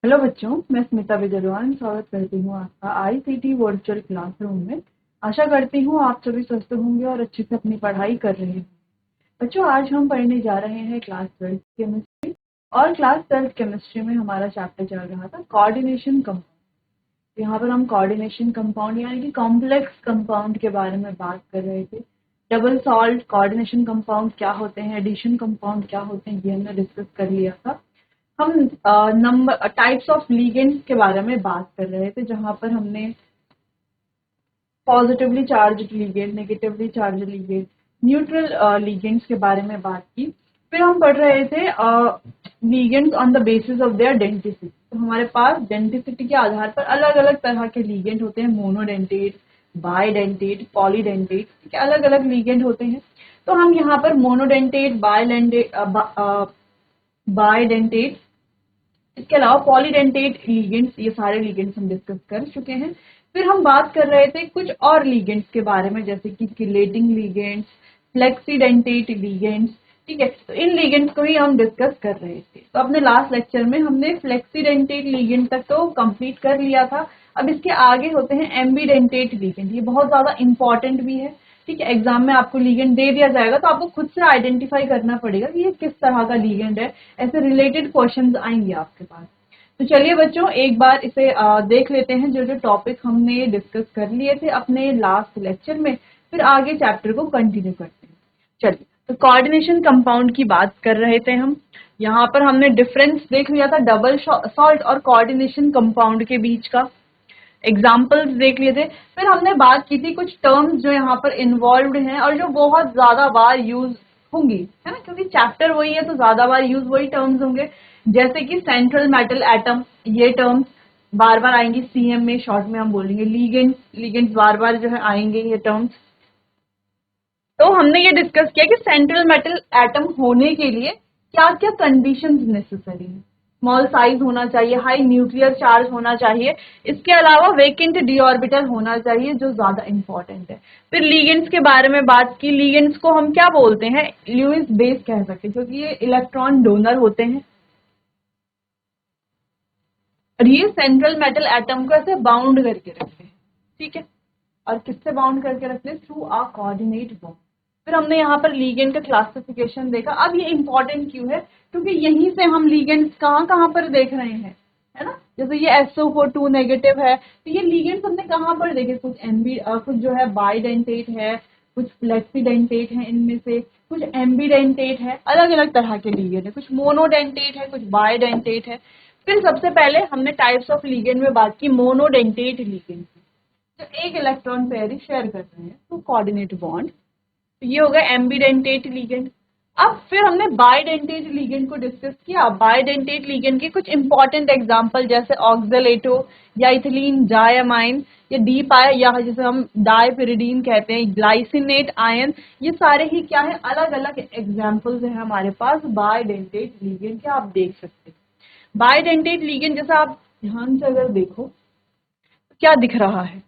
Hello बच्चों, मैं स्मिता विजयवान स्वागत करती हूँ आपका आईसीटी वर्चुअल क्लासरूम में। आशा करती हूँ आप सभी स्वस्थ होंगे और अच्छे से अपनी पढ़ाई कर रहे हैं। बच्चों, आज हम पढ़ने जा रहे हैं क्लास 12 केमिस्ट्री। और क्लास 12 केमिस्ट्री में हमारा चैप्टर चल रहा था कोऑर्डिनेशन कंपाउंड। यहाँ पर हम कोऑर्डिनेशन कंपाउंड यानी कि कॉम्प्लेक्स कंपाउंड के बारे में बात कर रहे थे। डबल सॉल्ट कोऑर्डिनेशन कंपाउंड क्या होते हैं, एडिशन कंपाउंड क्या होते हैं, ये हमने डिस्कस कर लिया था। हम नंबर टाइप्स ऑफ लिगेंड्स के बारे में बात कर रहे थे, जहां पर हमने positively charge ligand, negatively charge ligand, neutral ligands के बारे में बात की। फिर हम पढ़ रहे थे ligands on the basis of their density. तो हमारे पास डेंसिटी के आधार पर अलग अलग तरह के लिगेंड होते हैं, मोनोडेंटेट, बाइडेंटेट, पॉलीडेंटेट, ठीक है, अलग अलग लिगेंड होते हैं। तो हम यहाँ पर मोनोडेंटेट, बाइडेंटेट, इसके अलावा पॉलीडेंटेट लिगेंड्स, ये सारे लिगेंड्स हम डिस्कस कर चुके हैं। फिर हम बात कर रहे थे कुछ और लिगेंड्स के बारे में, जैसे कि किलेटिंग लिगेंड्स, फ्लेक्सीडेंटेट लिगेंड्स, ठीक है। तो इन लिगेंड्स को ही हम डिस्कस कर रहे थे। तो अपने लास्ट लेक्चर में हमने फ्लेक्सीडेंटेट लिगेंड तक तो कंप्लीट कर लिया था। अब इसके आगे होते हैं एम्बीडेंटेट लिगेंड। ये बहुत ज्यादा इंपॉर्टेंट भी है, ठीक है। एग्जाम में आपको लिगेंड दे दिया जाएगा तो आपको खुद से आइडेंटिफाई करना पड़ेगा कि ये किस तरह का लिगेंड है। ऐसे रिलेटेड क्वेश्चंस आएंगे आपके पास। तो चलिए बच्चों, एक बार इसे देख लेते हैं, जो जो टॉपिक हमने डिस्कस कर लिए थे अपने लास्ट लेक्चर में। फिर आगे चैप्टर को कंटिन्यू करते हैं। चलिए, तो कोऑर्डिनेशन कंपाउंड की बात कर रहे थे हम। यहाँ पर हमने डिफरेंस देख लिया था डबल सॉल्ट और कोऑर्डिनेशन कंपाउंड के बीच का। एग्जाम्पल्स देख लिए थे। फिर हमने बात की थी कुछ टर्म्स जो यहाँ पर इन्वॉल्व हैं और जो बहुत ज्यादा बार यूज होंगी, है ना, क्योंकि चैप्टर वही है तो ज्यादा बार यूज वही टर्म्स होंगे। जैसे कि सेंट्रल मेटल एटम, ये टर्म्स बार बार आएंगी। सीएम में शॉर्ट में हम बोलेंगे लिगेंड्स, लिगेंड्स बार बार जो है आएंगे ये टर्म्स। तो हमने ये डिस्कस किया कि सेंट्रल मेटल एटम होने के लिए क्या क्या कंडीशंस नेसेसरी है। स्मॉल साइज होना चाहिए, हाई न्यूक्लियर चार्ज होना चाहिए, इसके अलावा वेकेंट डी ऑर्बिटल होना चाहिए, जो ज्यादा इंपॉर्टेंट है। फिर लिगेंड्स के बारे में बात की। लिगेंड्स को हम क्या बोलते हैं, ल्यूइस बेस कह सकते हैं, क्योंकि ये इलेक्ट्रॉन डोनर होते हैं और ये सेंट्रल मेटल एटम को ऐसे बाउंड करके रखते हैं, ठीक है। और किससे बाउंड करके रखते हैं, थ्रू आ कोऑर्डिनेट बॉन्ड। फिर हमने यहाँ पर लीगेंड का क्लासिफिकेशन देखा। अब ये इंपॉर्टेंट क्यों है, क्योंकि यहीं से हम लीगेंड्स कहाँ कहाँ पर देख रहे हैं, है ना। जैसे ये SO4 नेगेटिव है, तो ये लीगेंड्स हमने कहाँ पर देखे, कुछ जो है बाइडेंटेट है, कुछ फ्लेक्सीडेंटेट है, इनमें से कुछ एम्बीडेंटेट है, अलग अलग तरह के लीगेंड है, कुछ मोनोडेंटेट है, कुछ बाइडेंटेट है। फिर सबसे पहले हमने टाइप्स ऑफ लिगेंड में बात की मोनोडेंटेट लिगेंड, जो एक इलेक्ट्रॉन पेयर ही शेयर कर रहे हैं तो कोऑर्डिनेट बॉन्ड। तो ये हो गया एम्बीडेंटेट लिगेंड। अब फिर हमने बाइडेंटेट लिगेंड को डिस्कस किया। बाइडेंटेट लिगेंड के कुछ इंपॉर्टेंट एग्जांपल जैसे ऑक्सलेटो या इथिलीन डायमाइन या डी पाई, या जिसे हम डायपिरिडीन कहते हैं, ग्लाइसिनेट आयन, ये सारे ही क्या है, अलग अलग एग्जांपल्स हैं हमारे पास बाइडेंटेट लिगेंड के। आप देख सकते हैं बाइडेंटेट लिगेंड, जैसा आप ध्यान से अगर देखो तो क्या दिख रहा है,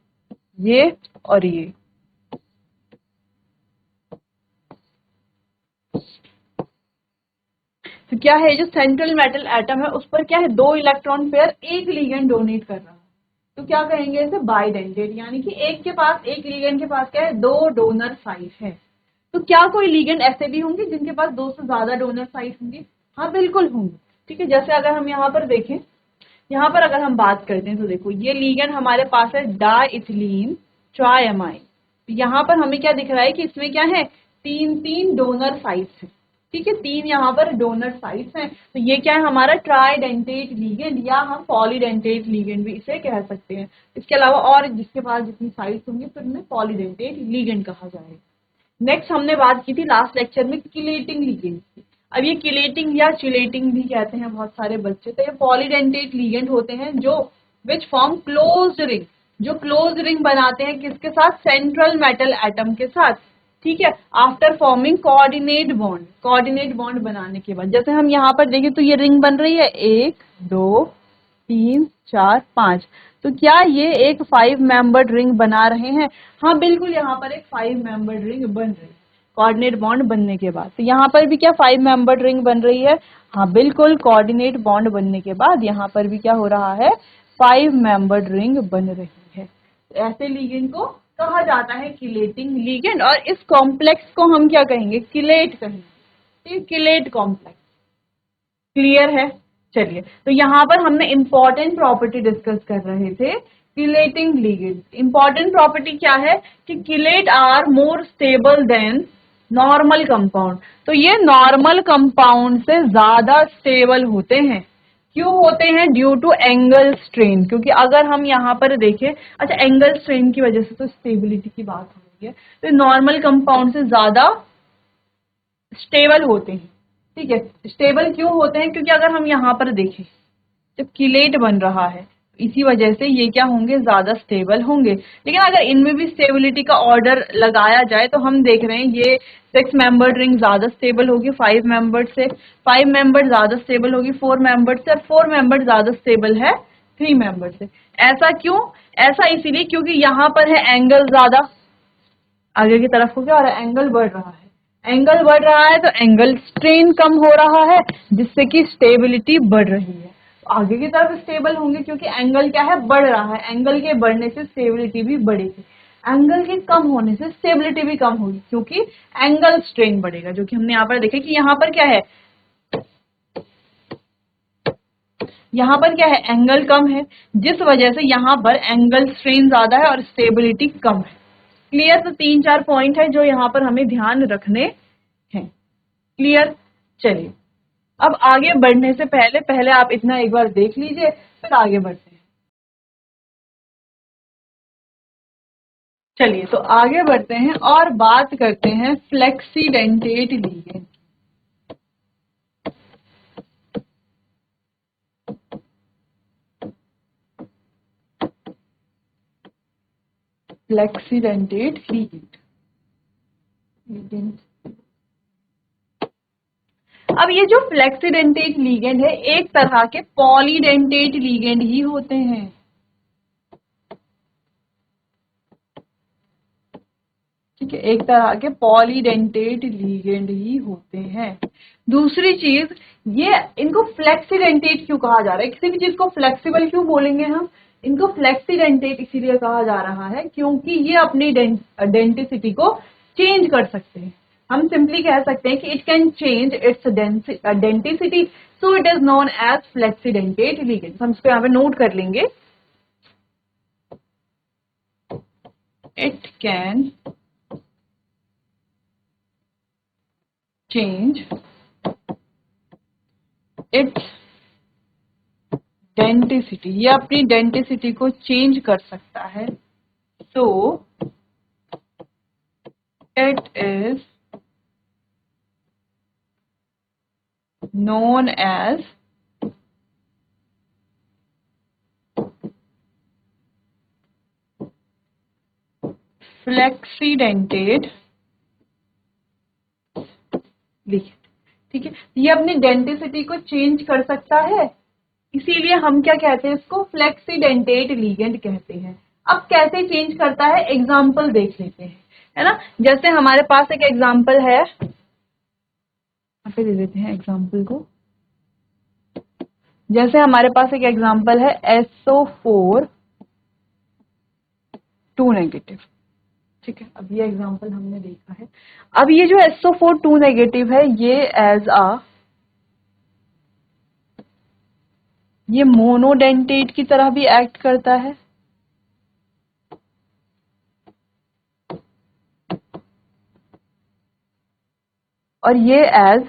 ये और ये। तो क्या है, जो सेंट्रल मेटल एटम है उस पर क्या है, दो इलेक्ट्रॉन पेयर एक लिगेंड डोनेट कर रहा है। तो क्या कहेंगे इसे, बाइडेंटेट, यानी कि एक के पास, एक लिगेंड के पास क्या है, दो डोनर साइट है। तो क्या कोई लिगेंड ऐसे भी होंगे जिनके पास दो से ज्यादा डोनर साइट होंगी, हाँ बिल्कुल होंगे, ठीक है। जैसे अगर हम यहाँ पर देखें, यहाँ पर अगर हम बात करते हैं तो देखो ये लिगेंड हमारे पास है डाइथिलीन ट्राइअमाइन। यहाँ पर हमें क्या दिख रहा है कि इसमें क्या है, तीन तीन डोनर साइट्स हैं, ठीक है, तीन यहाँ पर डोनर साइट्स हैं। तो ये क्या है, हमारा ट्राइडेंटेट लिगेंड, या हम पॉलीडेंटेट लिगेंड भी इसे कह सकते हैं। इसके अलावा और जिसके पास जितनी साइट्स होंगी फिर उन्हें पॉलीडेंटेट लिगेंड कहा जाएगा। नेक्स्ट हमने बात की थी लास्ट लेक्चर में किलेटिंग लिगेंड की। अब ये किलेटिंग या चिलेटिंग भी कहते हैं बहुत सारे बच्चे। तो ये पॉलीडेंटेट लिगेंड होते हैं जो विच फॉर्म क्लोज्ड रिंग, जो क्लोज रिंग बनाते हैं किसके साथ, सेंट्रल मेटल एटम के साथ, ठीक है। After forming coordinate bond, coordinate bond बनाने के बाद, जैसे हम यहाँ पर देखें तो ये रिंग बन रही है 1 2 3 4 5। तो क्या ये एक 5 मेंबर्ड रिंग बना रहे हैं, हाँ बिल्कुल, यहाँ पर एक 5 मेंबर्ड रिंग बन रही है। कोऑर्डिनेट बॉन्ड बनने के बाद। तो यहाँ पर भी क्या 5 मेंबर्ड रिंग बन रही है? हाँ बिल्कुल, कोऑर्डिनेट बॉन्ड बनने के बाद यहाँ पर भी क्या हो रहा है? 5 मेंबर्ड रिंग बन रही है। ऐसे लिगेंड को कहा जाता है किलेटिंग लिगेंड, और इस कॉम्प्लेक्स को हम क्या कहेंगे? किलेट कहेंगे। Chelate complex. क्लियर है? चलिए, तो यहाँ पर हमने इंपॉर्टेंट प्रॉपर्टी डिस्कस कर रहे थे, किलेटिंग लिगेंड। इंपॉर्टेंट प्रॉपर्टी क्या है? कि chelate are more stable than normal compound. तो ये नॉर्मल कंपाउंड से ज्यादा स्टेबल होते हैं। क्यों होते हैं? Due to angle strain. क्योंकि अगर हम यहाँ पर देखें, अच्छा एंगल स्ट्रेन की वजह से तो स्टेबिलिटी की बात हो रही है, तो नॉर्मल कंपाउंड से ज्यादा स्टेबल होते हैं। ठीक है, स्टेबल क्यों होते हैं? क्योंकि अगर हम यहाँ पर देखें, जब किलेट बन रहा है, इसी वजह से ये क्या होंगे? ज्यादा स्टेबल होंगे। लेकिन अगर इनमें भी स्टेबिलिटी का ऑर्डर लगाया जाए तो हम देख रहे हैं ये 6 मेंबर्ड रिंग ज्यादा स्टेबल होगी 5 मेंबर्ड से, 5 मेंबर्ड ज्यादा स्टेबल होगी 4 मेंबर्ड से, और 4 मेंबर्ड ज्यादा स्टेबल है 3 मेंबर्ड से। ऐसा क्यों? ऐसा इसीलिए क्योंकि यहाँ पर है एंगल ज्यादा, आगे की तरफ को क्या हो रहा है? एंगल बढ़ रहा है। एंगल बढ़ रहा है तो एंगल स्ट्रेन कम हो रहा है, जिससे कि स्टेबिलिटी बढ़ रही है। आगे की तरफ स्टेबल होंगे क्योंकि एंगल क्या है? बढ़ रहा है। एंगल के बढ़ने से स्टेबिलिटी भी बढ़ेगी, एंगल के कम होने से स्टेबिलिटी भी कम होगी, क्योंकि एंगल स्ट्रेन बढ़ेगा। जो कि हमने यहाँ पर देखा कि यहाँ पर क्या है? यहाँ पर क्या है? एंगल कम है, जिस वजह से यहाँ पर एंगल स्ट्रेन ज्यादा है और स्टेबिलिटी कम है। क्लियर? तो 3-4 पॉइंट है जो यहाँ पर हमें ध्यान रखने हैं। क्लियर? चलिए, अब आगे बढ़ने से पहले पहले आप इतना एक बार देख लीजिए, फिर आगे बढ़ते हैं। चलिए, तो आगे बढ़ते हैं और बात करते हैं फ्लेक्सीडेंटेट लिगेंड। फ्लेक्सीडेंटेट लिगेंड। अब ये जो फ्लेक्सीडेंटेट लिगेंड है, एक तरह के पॉलीडेंटेट लिगेंड ही होते हैं। ठीक है, एक तरह के पॉलीडेंटेट लिगेंड ही होते हैं। दूसरी चीज, ये इनको फ्लेक्सीडेंटेट क्यों कहा जा रहा है? किसी भी चीज को फ्लेक्सिबल क्यों बोलेंगे हम? इनको फ्लेक्सीडेंटेट इसीलिए कहा जा रहा है क्योंकि ये अपनी डेंटिसिटी को चेंज कर सकते हैं। हम सिंपली कह सकते हैं कि it can change its denticity, so it is known as flexidentate ligand. हम इसको यहाँ पे नोट कर लेंगे। It can change its denticity, ये अपनी डेंटिसिटी को चेंज कर सकता है। So it is known as flexidentate ligand. ठीक है, ये अपनी डेंटिसिटी को चेंज कर सकता है, इसीलिए हम क्या कहते हैं? इसको फ्लेक्सीडेंटेट लिगेंड कहते हैं। अब कैसे चेंज करता है, एग्जाम्पल देख लेते हैं, है ना। जैसे हमारे पास एक एग्जाम्पल है, यहाँ पे दे देते हैं एग्जाम्पल को। जैसे हमारे पास एक एग्जाम्पल है SO4 2 नेगेटिव। ठीक है, अब ये एग्जाम्पल हमने देखा है। अब ये जो SO4 2 नेगेटिव है, ये मोनोडेंटेट की तरह भी एक्ट करता है, और ये एज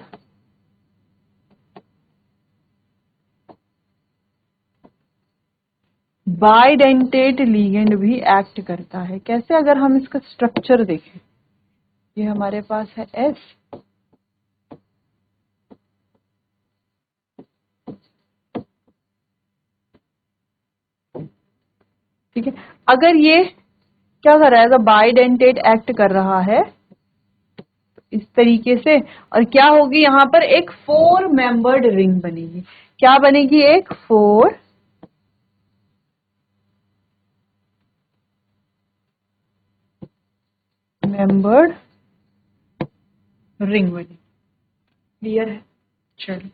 बाइडेंटेट लिगेंड भी एक्ट करता है। कैसे? अगर हम इसका स्ट्रक्चर देखें, ये हमारे पास है S, ठीक है। अगर ये क्या कर रहा है? बाइडेंटेट एक्ट कर रहा है इस तरीके से, और क्या होगी? यहाँ पर एक 4 मेंबर्ड रिंग बनेगी। क्या बनेगी? एक 4 मेंबर्ड रिंग बनी। क्लियर है? चलिए,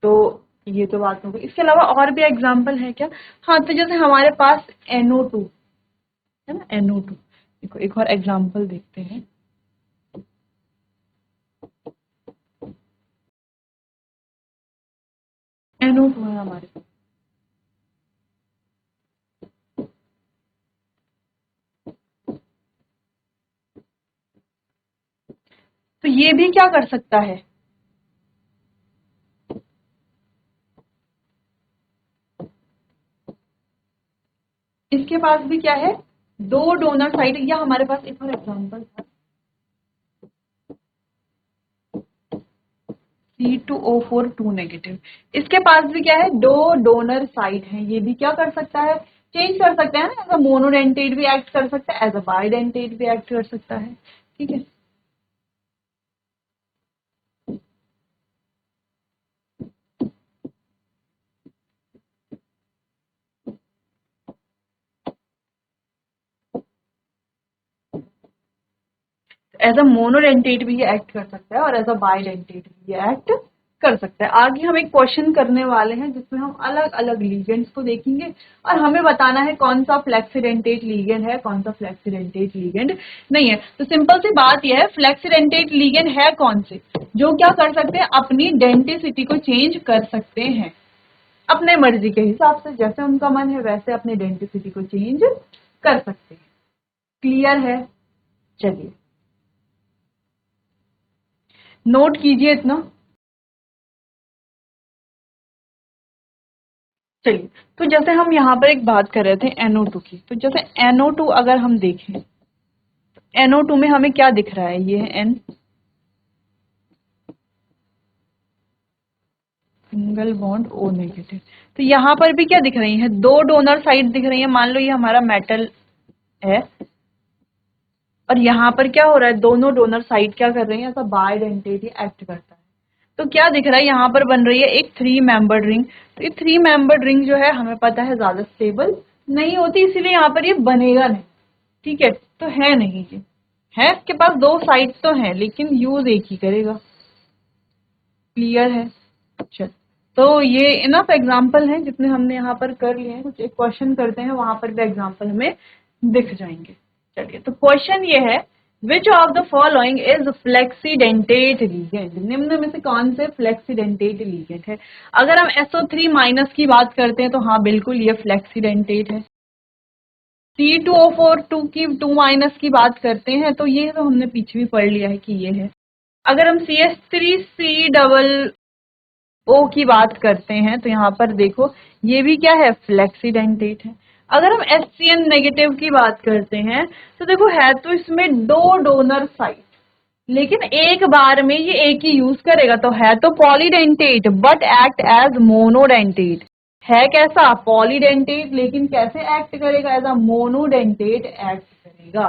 तो ये तो बात हो गई। इसके अलावा और भी एग्जाम्पल है क्या? हाँ, तो जैसे हमारे पास NO2 है ना, NO2। देखो एक और एग्जाम्पल देखते हैं। NO2 है हमारे पास। तो ये भी क्या कर सकता है? इसके पास भी क्या है? दो डोनर साइड। या हमारे पास एक और एग्जाम्पल था, C2O4 2 नेगेटिव। इसके पास भी क्या है? दो डोनर साइड हैं। ये भी क्या कर सकता है? चेंज कर सकता है ना। एज अ मोनोडेंटेट भी एक्ट कर सकता है, एज अ बाइडेंटेट भी एक्ट कर सकता है। ठीक है। एज अ मोनोडेंटेट भी ये एक्ट कर सकता है और एज अ बाइडेंटेट भी ये एक्ट कर सकता है। आगे हम एक क्वेश्चन करने वाले हैं जिसमें हम अलग अलग लीगेंड्स को देखेंगे और हमें बताना है कौन सा फ्लेक्सीडेंटेट लीगेंड है, कौन सा फ्लेक्सीडेंटेट लीगेंड नहीं है। तो सिंपल सी बात यह है, फ्लेक्सीडेंटेट लीगेंड है कौन से? जो क्या कर सकते हैं? अपनी डेंटिसिटी को चेंज कर सकते हैं अपने मर्जी के हिसाब से, जैसे उनका मन है वैसे अपने डेंटिसिटी को चेंज कर सकते हैं। क्लियर है? चलिए, नोट कीजिए इतना। चलिए, तो जैसे हम यहाँ पर एक बात कर रहे थे NO2 की, तो जैसे NO2 अगर हम देखें, NO2 में हमें क्या दिख रहा है? ये है N, single bond O negative. तो यहाँ पर भी क्या दिख रही है? दो डोनर साइड दिख रही है। मान लो ये हमारा मेटल है और यहाँ पर क्या हो रहा है? दोनों डोनर साइड क्या कर रही है? ऐसा बाइडेंटेट एक्ट करता है। तो क्या दिख रहा है? यहाँ पर बन रही है एक 3 मेंबर्ड रिंग। तो ये 3 मेंबर्ड रिंग जो है हमें पता है ज्यादा स्टेबल नहीं होती, इसीलिए यहाँ पर ये बनेगा नहीं। ठीक है, तो है नहीं ये, है इसके पास दो साइड तो हैं लेकिन यूज एक ही करेगा। क्लियर है? चल, तो ये इनफ एग्जाम्पल हैं जितने हमने यहाँ पर कर लिए हैं। कुछ एक क्वेश्चन करते हैं, वहां पर भी एग्जाम्पल हमें दिख जाएंगे। चलिए, तो क्वेश्चन ये है, which of the following is flexidentate ligand? निम्न में से कौन से फ्लेक्सीडेंटेट लीगेंड है? अगर हम SO3 माइनस की बात करते हैं तो हाँ बिल्कुल ये फ्लेक्सीडेंटेट है। C2O4 2 की 2 माइनस की बात करते हैं तो ये तो हमने पीछे भी पढ़ लिया है कि ये है। अगर हम CH3C डबल O की बात करते हैं तो यहाँ पर देखो ये भी क्या है? फ्लेक्सीडेंटेट है। अगर हम HCN नेगेटिव की बात करते हैं तो देखो है तो इसमें दो डोनर साइड, लेकिन एक बार में ये एक ही यूज करेगा, तो है तो polydentate but act as monodentate. है कैसा? पॉलीडेंटेट, लेकिन कैसे एक्ट करेगा? एज अ मोनोडेंटेट एक्ट करेगा।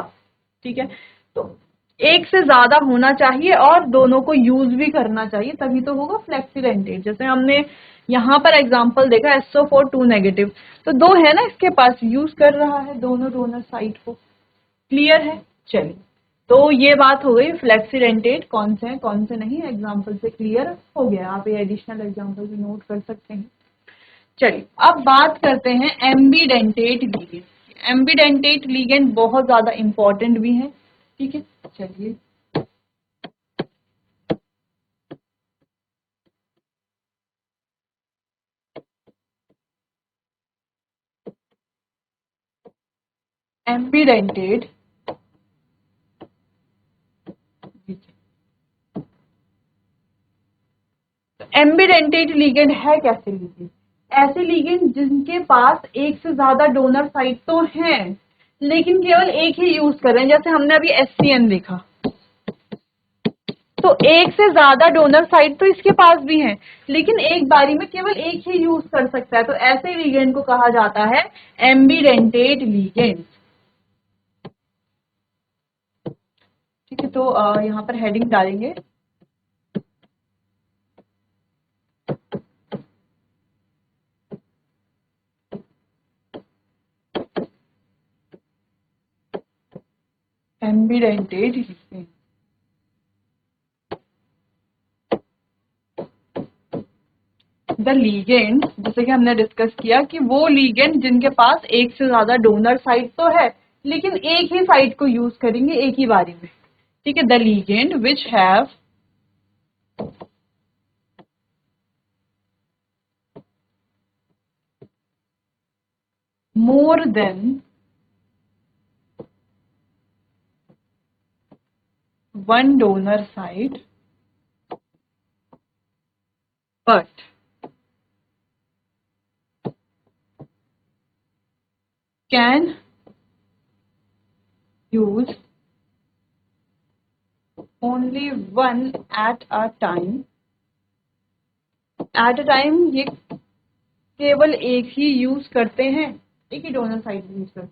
ठीक है, तो एक से ज्यादा होना चाहिए और दोनों को यूज भी करना चाहिए, तभी तो होगा फ्लेक्सीडेंटेट। जैसे हमने यहाँ पर एग्जांपल देखा SO4 2 नेगेटिव, तो दो है ना इसके पास, यूज कर रहा है दोनों डोनर साइड को। क्लियर है? चलिए, तो ये बात हो गई फ्लेक्सीडेंटेट कौन से हैं कौन से नहीं, एग्जाम्पल से क्लियर हो गया। आप ये एडिशनल एग्जाम्पल भी नोट कर सकते हैं। चलिए, अब बात करते हैं एम्बीडेंटेट लीगेंड। एम्बीडेंटेट लीगेंड बहुत ज्यादा इंपॉर्टेंट भी है। ठीक है, चलिए, एम्बीडेंटेट एम्बीडेंटेट लीगेंड है कैसे लीगेंड? ऐसे लीगेंड जिनके पास एक से ज्यादा डोनर साइट तो हैं लेकिन केवल एक ही यूज कर रहे हैं। जैसे हमने अभी HCN देखा, तो एक से ज्यादा डोनर साइट तो इसके पास भी हैं लेकिन एक बारी में केवल एक ही यूज कर सकता है, तो ऐसे लीगेंड को कहा जाता है एम्बीडेंटेट लीगेंड। ठीक है, तो यहाँ पर हेडिंग डालेंगे एम्बीडेंटेट लीगेंड। द लीगेंड, जैसे कि हमने डिस्कस किया कि वो लीगेंड जिनके पास एक से ज्यादा डोनर साइट तो है लेकिन एक ही साइट को यूज करेंगे एक ही बारी में, ठीक है। The ligand which have more than one donor site but can use only one at a time। Eight a time ये केवल एक ही यूज करते हैं, एक ही डोनर साइट यूज करते हैं,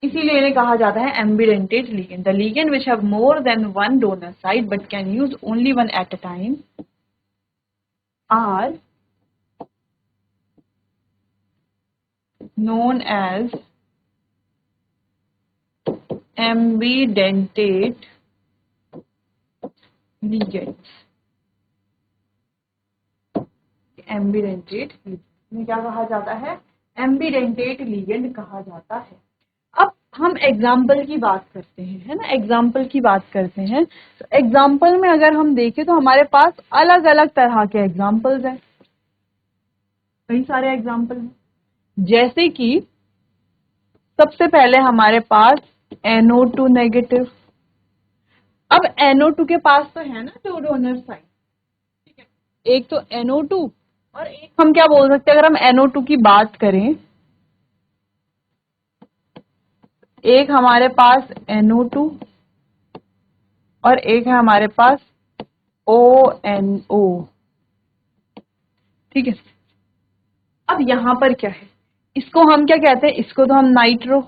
इसीलिए इन्हें कहा जाता है ambidentate ligand. The ligand which have more than one donor site but can use only one at a time are known as ambidentate ligands। Ambidentate ligand क्या कहा जाता है? एम्बिडेंटेट लिगेंड कहा जाता है। अब हम एग्जाम्पल की बात करते हैं, है ना, एग्जाम्पल की बात करते हैं। तो एग्जाम्पल में अगर हम देखें तो हमारे पास अलग अलग तरह के एग्जाम्पल्स हैं, कई सारे एग्जाम्पल हैं। जैसे कि सबसे पहले हमारे पास NO2 नेगेटिव। अब NO2 के पास तो है ना दो डोनर साइट, ठीक है, एक तो NO2 और एक हम क्या बोल सकते हैं, अगर हम NO2 की बात करें, एक हमारे पास NO2 और एक है हमारे पास ONO, ठीक है। अब यहां पर क्या है, इसको हम क्या कहते हैं, इसको तो हम नाइट्रो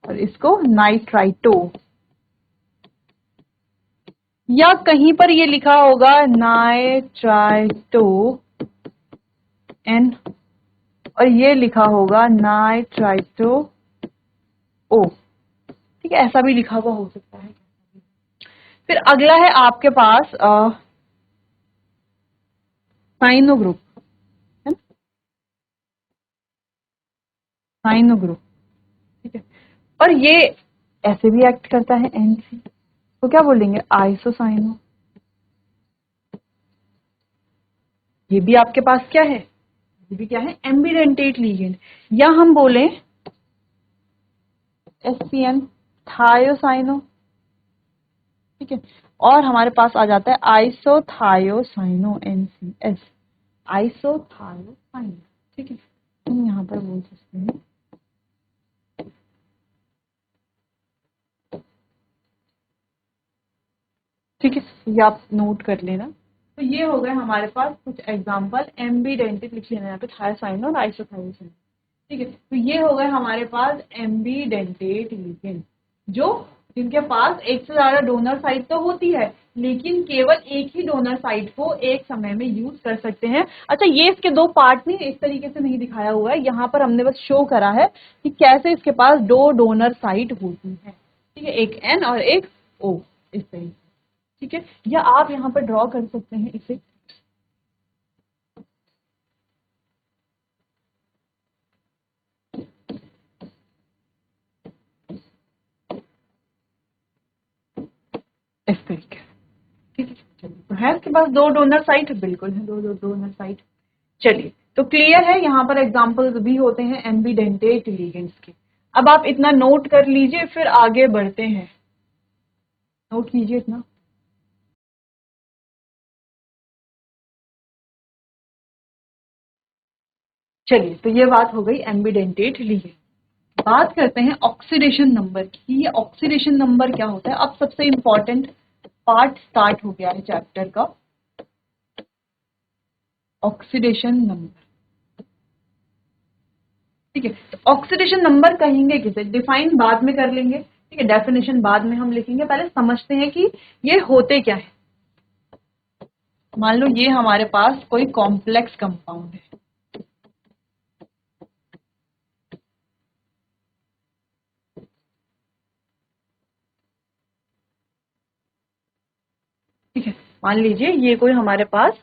और इसको नाइट्राइटो, या कहीं पर ये लिखा होगा नाइट्राइटो एन और ये लिखा होगा नाइट्राइटो ओ, ठीक है, ऐसा भी लिखा हुआ हो सकता है। फिर अगला है आपके पास साइनो ग्रुप, है ना, साइनो ग्रुप, ठीक है, और ये ऐसे भी एक्ट करता है NC, तो क्या बोलेंगे, आइसोसाइनो। ये भी आपके पास क्या है, ये भी क्या है, एम्बिडेंटेट लिगेंड, या हम बोले SCN, थायोसाइनो, ठीक है, और हमारे पास आ जाता है आइसोथायोसाइनो NCS, आइसोथायोसाइनो, ठीक है, हम यहाँ पर बोल सकते हैं। ठीक है, ये आप नोट कर लेना। तो ये हो गए हमारे पास कुछ एग्जांपल, एम्बिडेंटेट लिख लेना यहाँ पे, थायोसाइनो और आइसोथायोसाइनो, ठीक है। तो ये हो गए हमारे पास एम्बिडेंटेट लिगेंड, जो जिनके पास एक से ज्यादा डोनर साइट तो होती है लेकिन केवल एक ही डोनर साइट को एक समय में यूज कर सकते हैं। अच्छा, ये इसके दो पार्ट नहीं, इस तरीके से नहीं दिखाया हुआ है, यहाँ पर हमने बस शो करा है कि कैसे इसके पास दो डोनर साइट होती है, ठीक है, एक N और एक O, इस तरीके, ठीक है, या आप यहाँ पर ड्रॉ कर सकते हैं इसे, इस तरीके, ठीक है। चलिए, तो है इसके पास दो डोनर साइट, बिल्कुल है, दो डोनर साइट। चलिए, तो क्लियर है, यहाँ पर एग्जांपल्स भी होते हैं एम्बिडेंटेट लिगेंड्स के। अब आप इतना नोट कर लीजिए, फिर आगे बढ़ते हैं, नोट कीजिए इतना। चलिए, तो ये बात हो गई एम्बिडेंटेट लिगेंड। बात करते हैं ऑक्सीडेशन नंबर की। ये ऑक्सीडेशन नंबर क्या होता है, अब सबसे इंपॉर्टेंट पार्ट स्टार्ट हो गया है चैप्टर का, ऑक्सीडेशन नंबर, ठीक है। तो ऑक्सीडेशन नंबर कहेंगे किसे, डिफाइन बाद में कर लेंगे, ठीक है, डेफिनेशन बाद में हम लिखेंगे, पहले समझते हैं कि ये होते क्या है। मान लो ये हमारे पास कोई कॉम्प्लेक्स कंपाउंड है, ठीक है, मान लीजिए ये कोई हमारे पास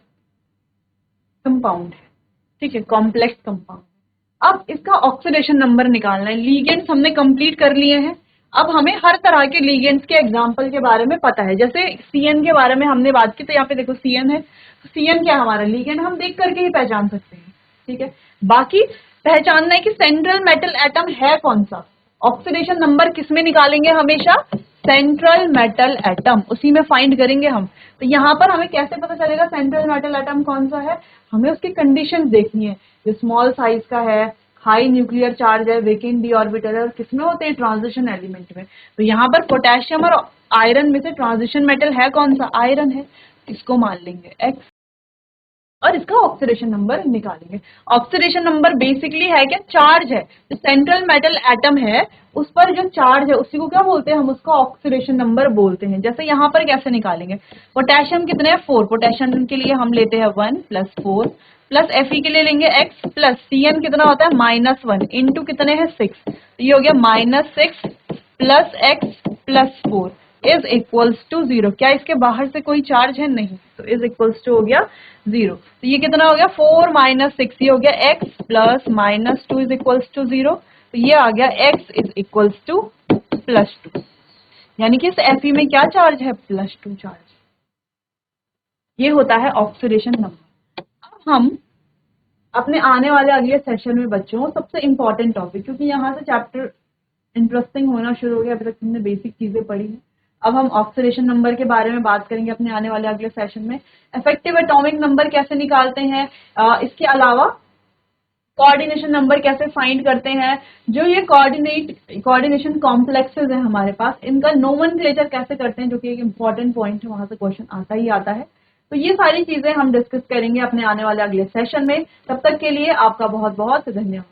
कंपाउंड है, ठीक है, कॉम्प्लेक्स कंपाउंड। अब इसका ऑक्सीडेशन नंबर निकालना है। लीगेंड्स हमने कंप्लीट कर लिए हैं। अब हमें हर तरह के लीगेंड्स के एग्जाम्पल के बारे में पता है। जैसे CN के बारे में हमने बात की, तो यहाँ पे देखो CN है, तो CN क्या है हमारा लीगेंड, हम देख करके ही पहचान सकते हैं, ठीक है। बाकी पहचानना है कि सेंट्रल मेटल एटम है कौन सा। ऑक्सीडेशन नंबर किसमें निकालेंगे, हमेशा सेंट्रल मेटल एटम, उसी में फाइंड करेंगे हम। तो यहाँ पर हमें कैसे पता चलेगा सेंट्रल मेटल एटम कौन सा है, हमें उसकी कंडीशंस देखनी है। जो स्मॉल साइज का है, हाई न्यूक्लियर चार्ज है, वेकेंट डी ऑर्बिटल है, और किसमें होते हैं, ट्रांजिशन एलिमेंट में। तो यहाँ पर पोटेशियम और आयरन में से ट्रांजिशन मेटल है कौन सा, आयरन है, इसको मान लेंगे X, और इसका ऑक्सीडेशन नंबर निकालेंगे। ऑक्सीडेशन नंबर बेसिकली है क्या, चार्ज है। जो सेंट्रल मेटल एटम है उस पर जो चार्ज है उसी को क्या बोलते हैं, हम उसका ऑक्सीडेशन नंबर बोलते हैं। जैसे यहाँ पर कैसे निकालेंगे, पोटेशियम कितने हैं 4, पोटेशियम के लिए हम लेते हैं 1 + 4, प्लस Fe के लिए लेंगे X, प्लस Cn कितना होता है -1 इंटू कितने हैं 6, ये हो गया -6 + X + 4 इज इक्वल्स टू 0। क्या इसके बाहर से कोई चार्ज है, नहीं, तो इज इक्वल्स टू हो गया 0। तो ये कितना हो गया 4 - 6, ये हो गया X plus -2 is equals to 0। तो ये आ गया X इज इक्वल्स टू +2, यानी कि इस Fe में क्या चार्ज है, +2 चार्ज। ये होता है ऑक्सीडेशन नंबर। अब हम अपने आने वाले अगले सेशन में बच्चों सबसे इंपॉर्टेंट टॉपिक, क्योंकि यहाँ से चैप्टर इंटरेस्टिंग होना शुरू हो गया, अभी तक तुमने बेसिक चीजें पढ़ी हैं। अब हम ऑक्सीडेशन नंबर के बारे में बात करेंगे अपने आने वाले अगले सेशन में। इफेक्टिव एटॉमिक नंबर कैसे निकालते हैं, इसके अलावा कोऑर्डिनेशन नंबर कैसे फाइंड करते हैं, जो ये कोऑर्डिनेशन कॉम्प्लेक्सेस है हमारे पास, इनका नोमेनक्लेचर कैसे करते हैं, जो कि एक इंपॉर्टेंट पॉइंट है, वहां से क्वेश्चन आता ही आता है। तो ये सारी चीजें हम डिस्कस करेंगे अपने आने वाले अगले सेशन में। तब तक के लिए आपका बहुत बहुत धन्यवाद।